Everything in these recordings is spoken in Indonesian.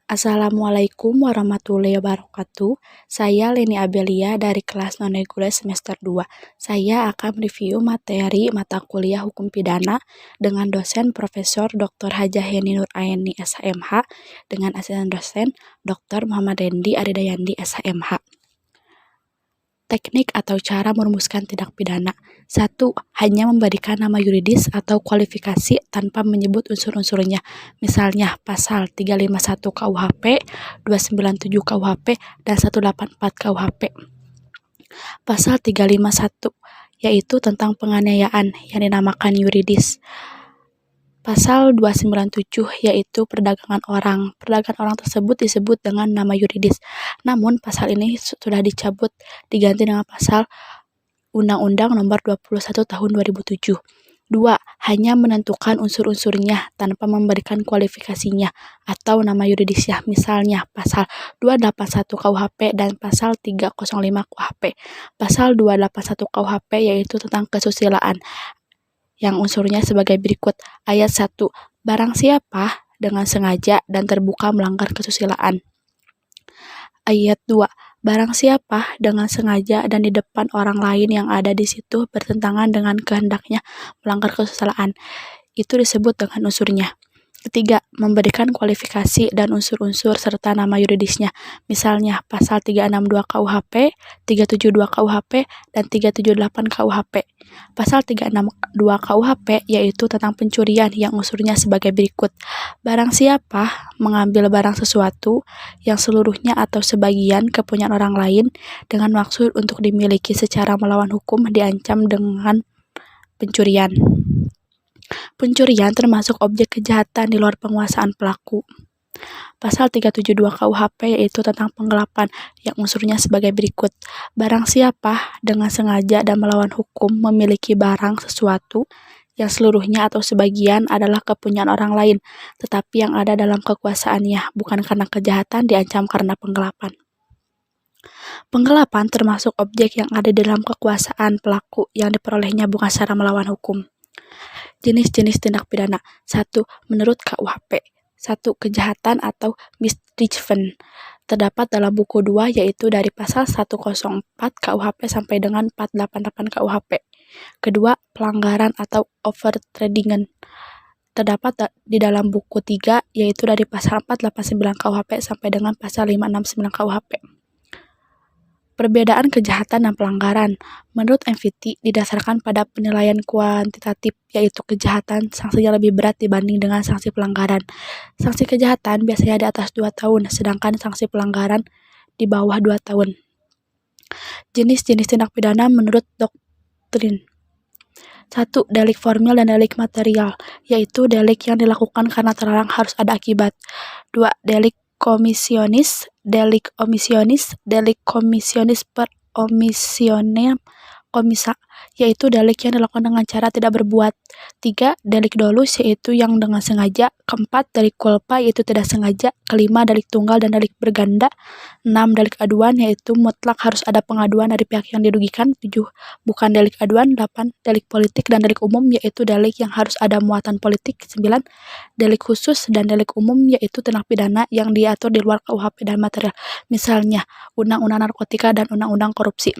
Assalamualaikum warahmatullahi wabarakatuh. Saya Leni Abelia dari kelas non-reguler semester 2. Saya akan mereview materi mata kuliah Hukum Pidana dengan dosen Profesor Dr. Hajah Heni Nur Aini SHMH dengan asisten dosen Dr. Muhammad Rendi Aridayandi SHMH. Teknik atau cara merumuskan tindak pidana. 1. Hanya memberikan nama yuridis atau kualifikasi tanpa menyebut unsur-unsurnya. Misalnya pasal 351 KUHP, 297 KUHP, dan 184 KUHP. Pasal 351 yaitu tentang penganiayaan yang dinamakan yuridis. Pasal 297 yaitu perdagangan orang. Perdagangan orang tersebut disebut dengan nama yuridis. Namun pasal ini sudah dicabut diganti dengan pasal Undang-Undang Nomor 21 Tahun 2007. 2. Hanya menentukan unsur-unsurnya tanpa memberikan kualifikasinya atau nama yuridisnya. Misalnya pasal 281 KUHP dan pasal 305 KUHP. Pasal 281 KUHP yaitu tentang kesusilaan yang unsurnya sebagai berikut. Ayat 1. Barang siapa dengan sengaja dan terbuka melanggar kesusilaan. Ayat 2. Barang siapa dengan sengaja dan di depan orang lain yang ada di situ bertentangan dengan kehendaknya melanggar kesusilaan. Itu disebut dengan unsurnya. Ketiga, memberikan kualifikasi dan unsur-unsur serta nama yuridisnya. Misalnya pasal 362 KUHP, 372 KUHP, dan 378 KUHP. Pasal 362 KUHP yaitu tentang pencurian yang unsurnya sebagai berikut. Barang siapa mengambil barang sesuatu yang seluruhnya atau sebagian kepunyaan orang lain dengan maksud untuk dimiliki secara melawan hukum diancam dengan pencurian. Pencurian termasuk objek kejahatan di luar penguasaan pelaku. Pasal 372 KUHP yaitu tentang penggelapan yang unsurnya sebagai berikut. Barang siapa dengan sengaja dan melawan hukum memiliki barang sesuatu yang seluruhnya atau sebagian adalah kepunyaan orang lain, tetapi yang ada dalam kekuasaannya, bukan karena kejahatan diancam karena penggelapan. Penggelapan termasuk objek yang ada di dalam kekuasaan pelaku yang diperolehnya bukan secara melawan hukum. Jenis-jenis tindak pidana. 1. Menurut KUHP. 1. Kejahatan atau misdriven. Terdapat dalam buku 2 yaitu dari pasal 104 KUHP sampai dengan 488 KUHP. Kedua, pelanggaran atau overtradingen. Terdapat di dalam buku 3 yaitu dari pasal 489 KUHP sampai dengan pasal 569 KUHP. Perbedaan kejahatan dan pelanggaran. Menurut MVT didasarkan pada penilaian kuantitatif, yaitu kejahatan sanksinya lebih berat dibanding dengan sanksi pelanggaran. Sanksi kejahatan biasanya di atas 2 tahun, sedangkan sanksi pelanggaran di bawah 2 tahun. Jenis-jenis tindak pidana menurut doktrin. 1. Delik formil dan delik material, yaitu delik yang dilakukan karena terlarang harus ada akibat. 2. Delik komisionis, delik omisionis, delik komisionis per omisionem komisa, yaitu delik yang dilakukan dengan cara tidak berbuat. 3. Delik dolus, yaitu yang dengan sengaja. 4. Delik culpa, yaitu tidak sengaja. 5. Delik tunggal dan delik berganda. 6. Delik aduan, yaitu mutlak harus ada pengaduan dari pihak yang dirugikan. 7. Bukan delik aduan. 8. Delik politik dan delik umum, yaitu delik yang harus ada muatan politik. 9. Delik khusus dan delik umum, yaitu tindak pidana yang diatur di luar KUHP dan material. Misalnya, Undang-Undang Narkotika dan Undang-Undang Korupsi.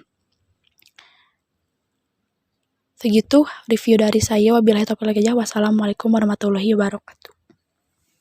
Segitu review dari saya. Wabillahi taufiq wal hidayah. Wassalamualaikum warahmatullahi wabarakatuh.